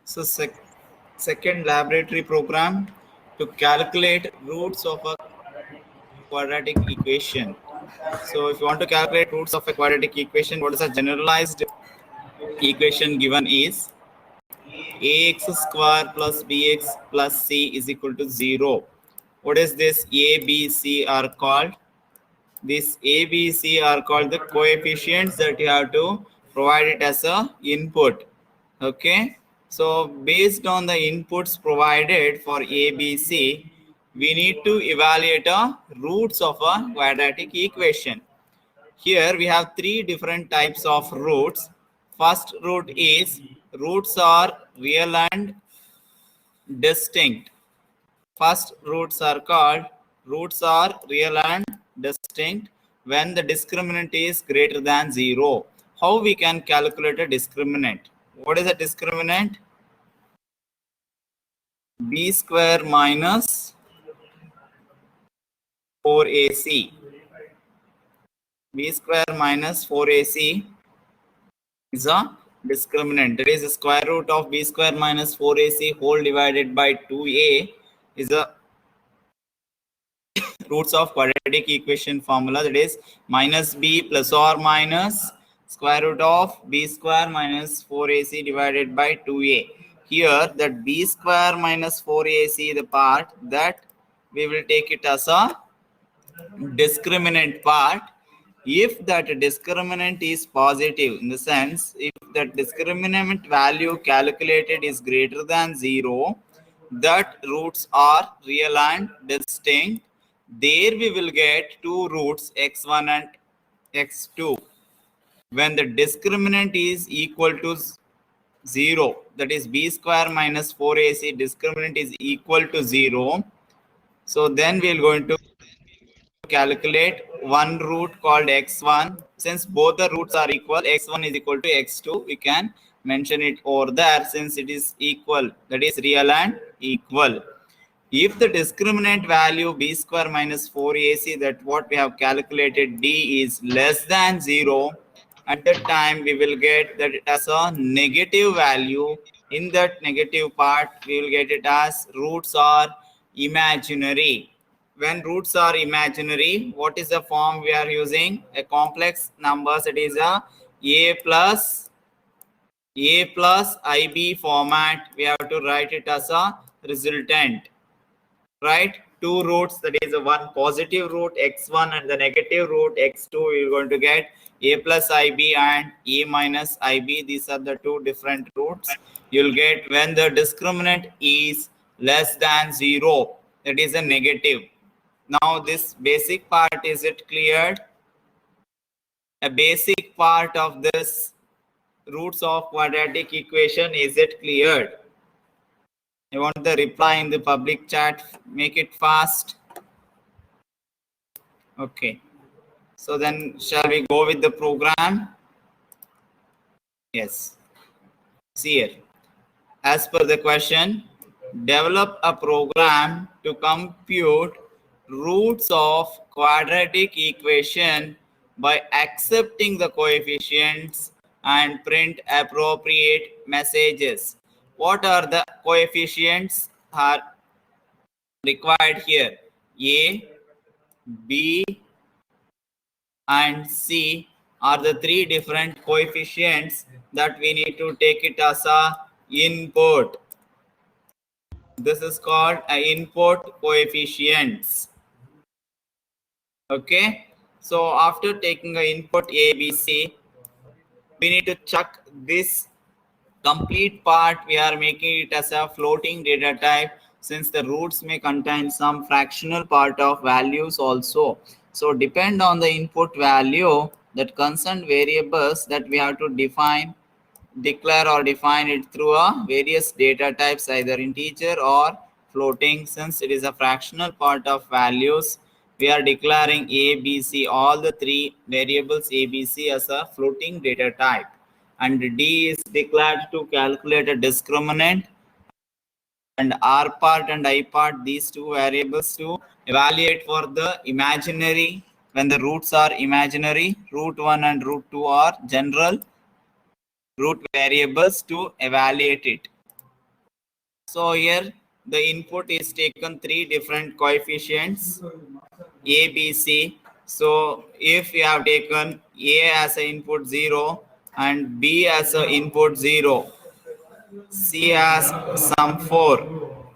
So second laboratory program to calculate roots of a quadratic equation. So if you want to calculate roots of a quadratic equation, what is a generalized equation given is ax square plus bx plus c is equal to 0. What is this? A, B, C are called. This A, B, C are called the coefficients that you have to provide it as a input. Okay. So based on the inputs provided for A, B, C, we need to evaluate the roots of a quadratic equation. Here we have three different types of roots. First root is roots are real and distinct. First roots are called roots are real and distinct when the discriminant is greater than 0. How we can calculate a discriminant? What is a discriminant? B square minus 4ac. B square minus 4ac is a discriminant. That is the square root of b square minus 4ac whole divided by 2a is a roots of quadratic equation formula, that is minus b plus or minus square root of b square minus 4ac divided by 2a. Here that b square minus 4ac, the part that we will take it as a discriminant part. If that discriminant is positive, in the sense if that discriminant value calculated is greater than 0, that roots are real and distinct. There we will get two roots x1 and x2. When the discriminant is equal to 0, that is b square minus 4ac discriminant is equal to 0, so then we are going to calculate one root called x1. Since both the roots are equal, x1 is equal to x2, we can mention it over there since it is equal, that is real and equal. If the discriminant value b square minus 4ac, that what we have calculated d is less than 0, at that time we will get that it as a negative value. In that negative part, we will get it as roots are imaginary. When roots are imaginary, what is the form we are using? A complex numbers, it is a plus ib format. We have to write it as a resultant. Right, two roots, that is one positive root x1 and the negative root x2. We're going to get a plus ib and a minus ib. These are the two different roots you'll get when the discriminant is less than 0, that is a negative. Now this basic part, is it cleared? A basic part of this roots of quadratic equation, is it cleared? I want the reply in the public chat. Make it fast. Okay. So then shall we go with the program? Yes. See here. As per the question, develop a program to compute roots of quadratic equation by accepting the coefficients and print appropriate messages. What are the coefficients are required here? A, B, and C are the three different coefficients that we need to take it as a input. This is called a input coefficients. Okay. So after taking a input A, B, C, we need to check this complete part. We are making it as a floating data type, since the roots may contain some fractional part of values also. So depend on the input value, that concerned variables that we have to declare or define it through a various data types, either integer or floating. Since it is a fractional part of values, we are declaring a, b, c, all the three variables a, b, c as a floating data type, and d is declared to calculate a discriminant, and r part and I part, these two variables to evaluate for the imaginary. When the roots are imaginary, root 1 and root 2 are general root variables to evaluate it. So here the input is taken three different coefficients A, B, C. So if you have taken A as an input 0 and B as an input 0, C as some 4.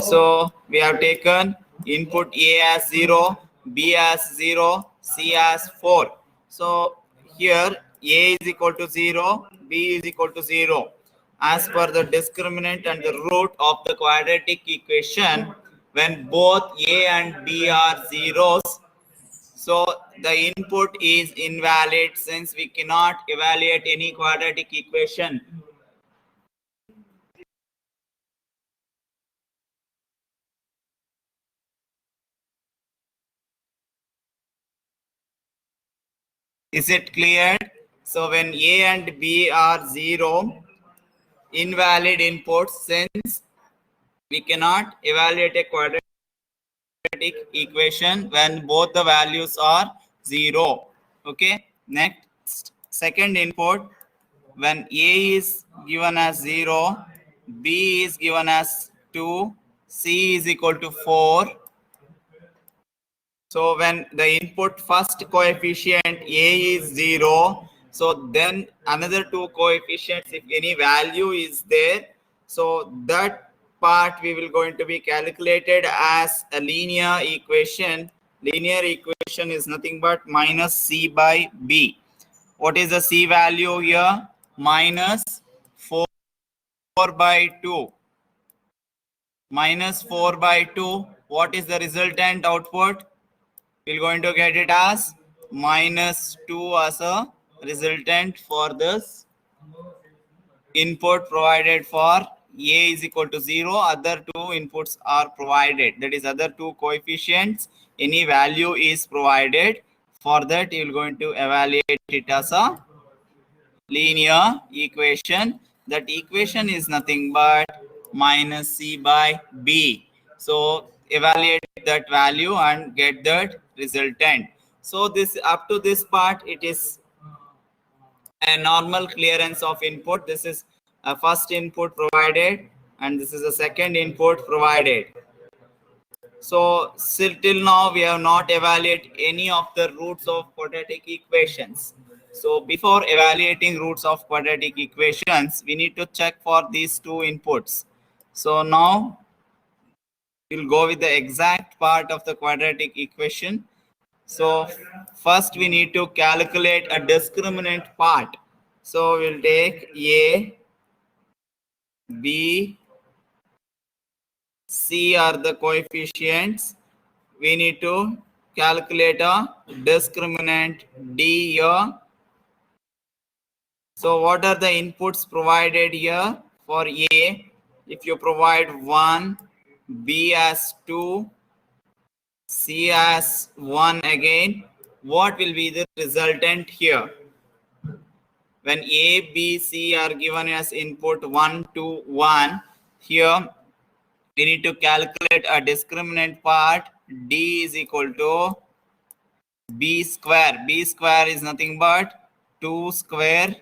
So we have taken input A as 0, B as 0, C as 4. So here A is equal to 0, B is equal to 0. As per the discriminant and the root of the quadratic equation, when both A and B are zeros, so the input is invalid since we cannot evaluate any quadratic equation. Is it clear? So when A and B are 0, invalid inputs since we cannot evaluate a quadratic equation when both the values are 0. Okay. Next, second input, when A is given as 0, B is given as 2, C is equal to 4. So when the input first coefficient A is 0, so then another two coefficients, if any value is there, so that part we will going to be calculated as a linear equation. Linear equation is nothing but minus C by B. What is the C value here? Minus 4 by 2. Minus 4 by 2. What is the resultant output? We're going to get it as minus 2 as a resultant for this input provided for A is equal to 0. Other two inputs are provided. That is, other two coefficients, any value is provided. For that, you're going to evaluate it as a linear equation. That equation is nothing but minus C by B. So evaluate that value and get that resultant. So this, up to this part, it is a normal clearance of input. This is a first input provided and this is a second input provided. So still till now we have not evaluated any of the roots of quadratic equations. So before evaluating roots of quadratic equations, we need to check for these two inputs. So now we'll go with the exact part of the quadratic equation. So first we need to calculate a discriminant part. So we'll take A, B, C are the coefficients. We need to calculate a discriminant D here. So what are the inputs provided here for A? If you provide 1, B as 2, C as 1 again, what will be the resultant here? When A, B, C are given as input 1, 2, 1, here we need to calculate a discriminant part. D is equal to B square. B square is nothing but 2 square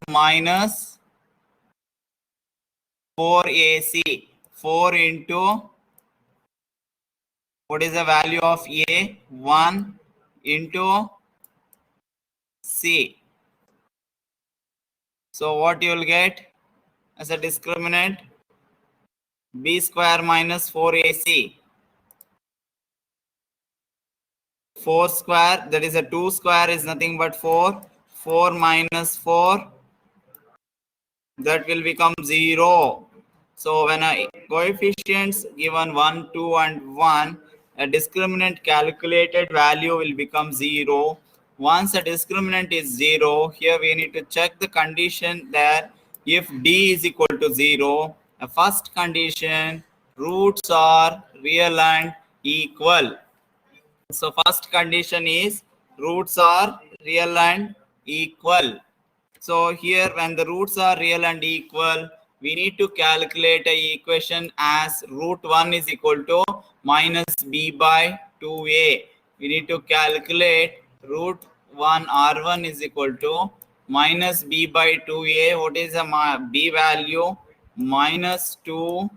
minus 4AC. 4 into, what is the value of A? 1 into C. So what you will get as a discriminant? B square minus 4AC. 4 square, that is a 2 square is nothing but 4. 4 minus 4, that will become 0. So when a coefficients given 1, 2 and 1, a discriminant calculated value will become 0. Once a discriminant is 0, here we need to check the condition that if D is equal to 0, a first condition, roots are real and equal. So first condition is roots are real and equal. So here when the roots are real and equal, we need to calculate a equation as root 1 is equal to minus b by 2a. We need to calculate root 1 r1 is equal to minus b by 2a. What is the b value? Minus 2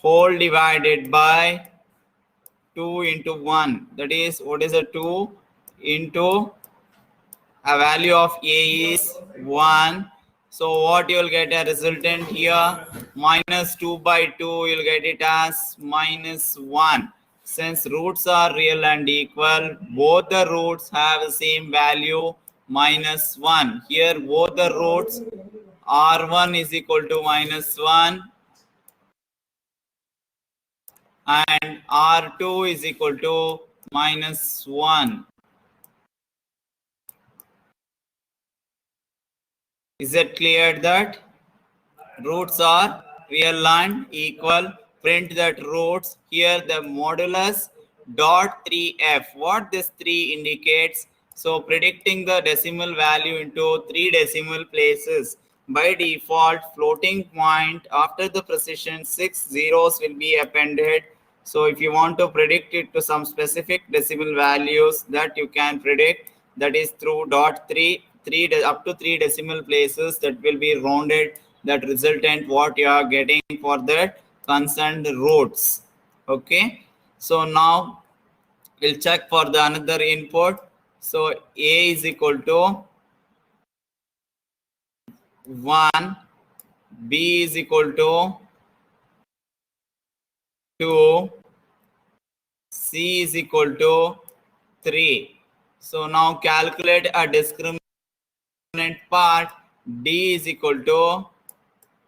whole divided by 2 into 1. That is, what is a 2 into a value of a is 1. So what you will get a resultant here? Minus 2 by 2, you will get it as minus 1. Since roots are real and equal, both the roots have the same value, minus 1. Here both the roots r1 is equal to minus 1 and r2 is equal to minus 1. Is it clear that roots are real and equal? Print that roots. Here the modulus dot 3f. What this 3 indicates? So predicting the decimal value into 3 decimal places. By default, floating point after the precision 6 zeros will be appended. So if you want to predict it to some specific decimal values that you can predict, that is through dot 3 up to 3 decimal places, that will be rounded, that resultant what you are getting for that concerned roots. Okay, so now we'll check for the another input. So a is equal to 1, b is equal to 2, c is equal to 3. So now calculate a discriminant part. D is equal to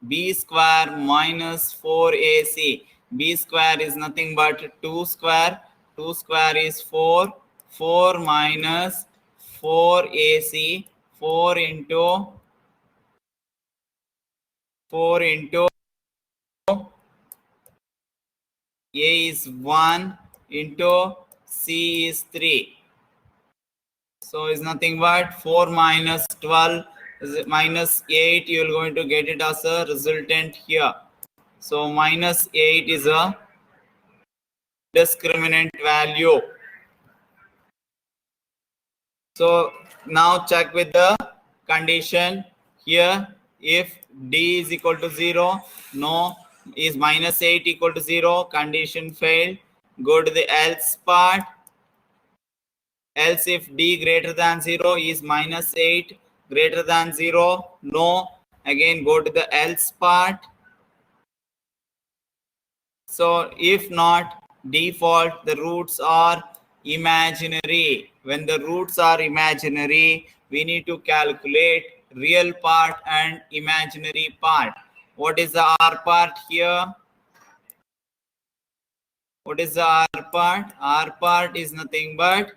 b square minus 4ac. B square is nothing but 2 square. 2 square is 4. 4 minus 4ac. 4 into 4 into a is 1 into c is 3. So is nothing but 4 minus 12 is minus 8. You are going to get it as a resultant here. So minus 8 is a discriminant value. So now check with the condition here. If d is equal to 0, no. Is minus 8 equal to 0? Condition failed. Go to the else part. Else if d greater than 0 is minus 8 greater than 0, no. Again go to the else part. So if not, default the roots are imaginary. When the roots are imaginary, we need to calculate real part and imaginary part. What is the r part here? What is the r part? R part is nothing but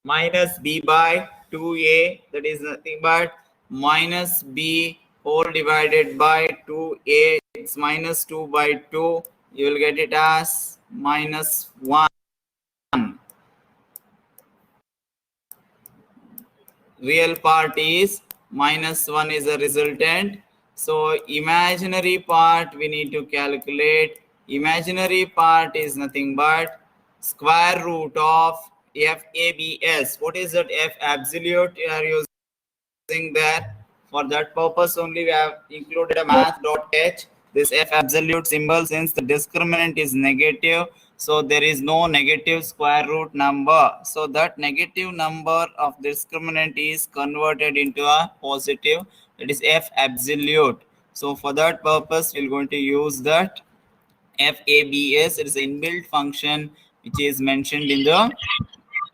minus b by 2a, that is nothing but minus b whole divided by 2a. It's minus 2 by 2. You will get it as minus 1. Real part is minus 1 is a resultant. So imaginary part we need to calculate. Imaginary part is nothing but square root of FABS. What is that? F absolute you are using there. For that purpose only we have included a math.h. This F absolute symbol, since the discriminant is negative, so there is no negative square root number. So that negative number of discriminant is converted into a positive, that is F absolute. So for that purpose we're going to use that FABS. It is an inbuilt function which is mentioned in the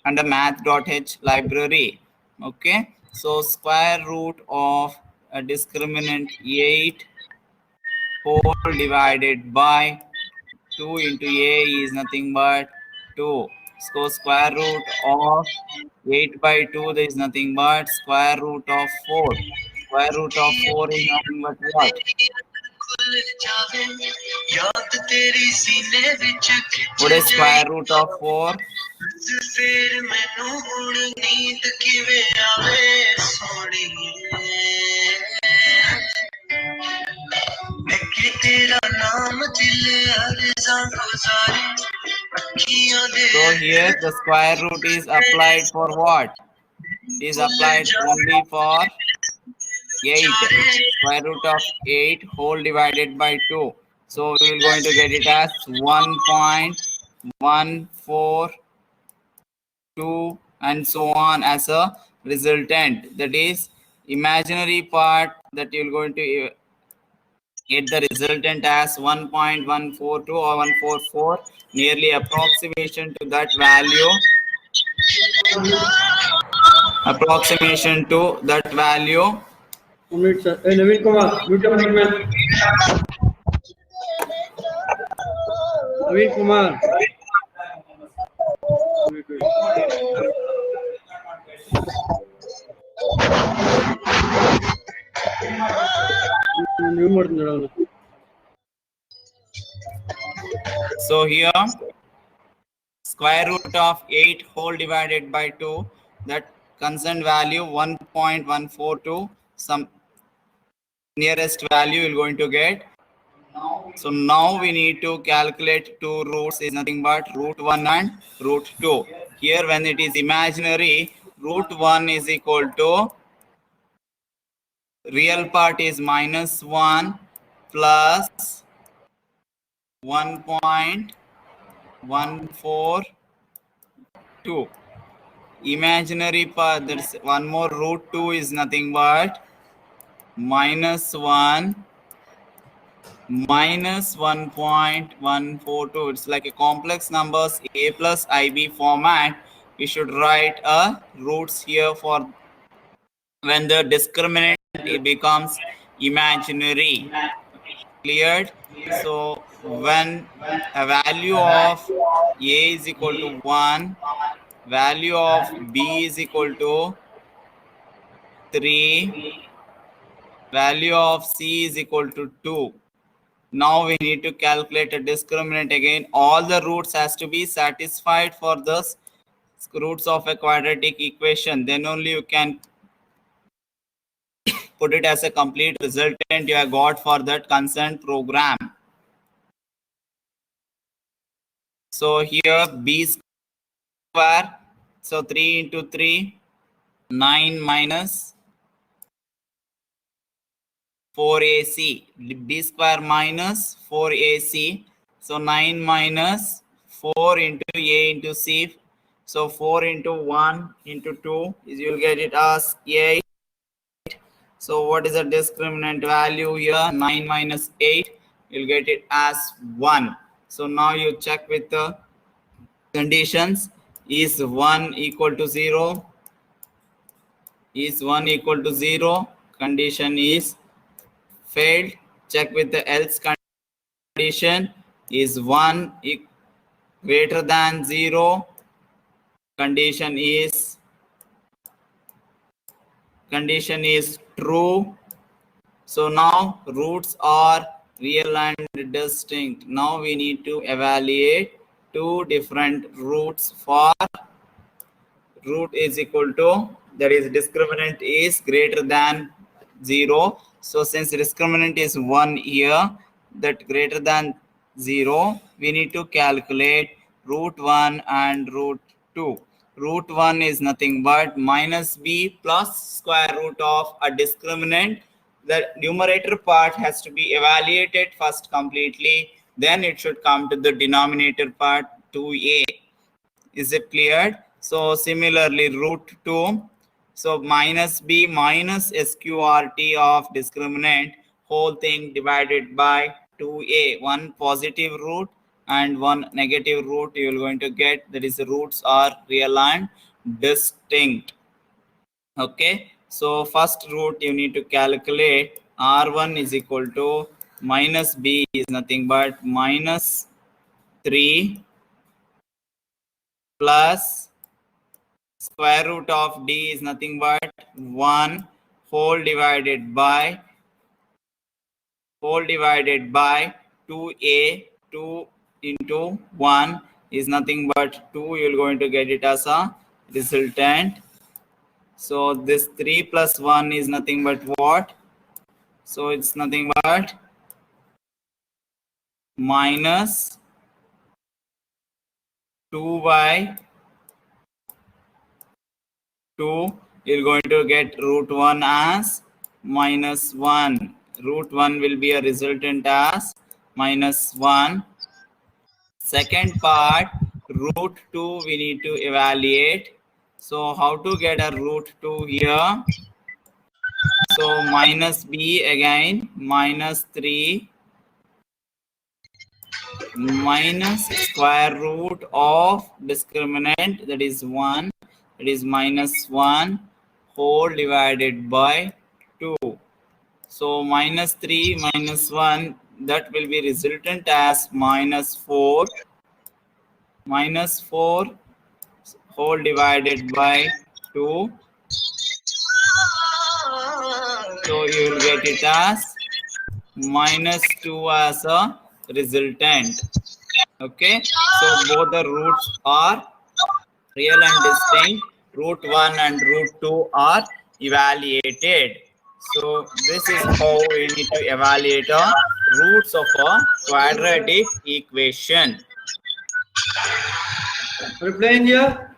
under math.h library. Okay, so square root of a discriminant 8 whole divided by 2 into a is nothing but 2. So square root of 8 by 2, there is nothing but square root of 4. Square root of 4 is nothing but what? What is square root of 4? So here the square root is applied for what? is applied only for 8. Square root of 8 whole divided by 2. So we will going to get it as 1.142 and so on as a resultant. That is imaginary part that you will going to get the resultant as 1.142 or 144, nearly approximation to that value. Approximation to that value. 1 minute, sir. Hey, Naveen Kumar, mute your mic, man. Naveen Kumar. Wait, wait. ನೀವು ಮಾಡ್ತೀನಿ ಅವನು. So here square root of 8 whole divided by 2, that concerned value 1.142, some nearest value you're going to get. So now we need to calculate two roots, is nothing but root 1 and root 2. Here when it is imaginary, root 1 is equal to, real part is -1 plus 1.142. Imaginary part, there's one more, root 2 is nothing but -1 minus 1.142. It's like a complex numbers a plus ib format. We should write a roots here for when the discriminant it becomes imaginary. Cleared? So when a value of a is equal to 1, value of b is equal to 3, value of c is equal to 2. Now we need to calculate a discriminant again. All the roots has to be satisfied for the roots of a quadratic equation. Then only you can put it as a complete resultant you have got for that concerned program. So here b square, so 3 into 3, 9 minus 4ac, b square minus 4ac, so 9 minus 4 into a into c, so 4 into 1 into 2 is, you'll get it as 8. So what is the discriminant value here? 9 minus 8, you'll get it as 1. So now you check with the conditions. Is 1 equal to 0? Is 1 equal to 0? Condition is failed. Check with the else condition. Is 1 greater than 0? Condition is true. So now roots are real and distinct. Now we need to evaluate two different roots for root is equal to, that is discriminant is greater than 0. So since discriminant is 1 here, that greater than 0, we need to calculate root 1 and root 2. Root 1 is nothing but minus b plus square root of a discriminant. The numerator part has to be evaluated first completely, then it should come to the denominator part 2a. Is it cleared? So similarly root 2, so minus b minus sqrt of discriminant whole thing divided by 2a, one positive root and one negative root you are going to get, that is the roots are real and distinct. Okay, so first root you need to calculate. R1 is equal to minus b is nothing but minus 3 plus square root of d is nothing but 1 whole divided by 2a. 2 into 1 is nothing but 2. You're going to get it as a resultant. So this 3 plus 1 is nothing but what? So it's nothing but minus 2 by 2 you're going to get root 1 as minus 1. Root 1 will be a resultant as minus 1. Second part, root 2 we need to evaluate. So how to get a root 2 here? So minus b again, minus 3 minus square root of discriminant, that is 1, that is minus 1 whole divided by 2. So minus 3 minus 1, that will be resultant as minus 4. Minus 4 whole divided by 2. So you will get it as minus 2 as a resultant. Okay, so both the roots are real and distinct. Root 1 and root 2 are evaluated. So this is how we need to evaluate the roots of a quadratic equation. Reply in here.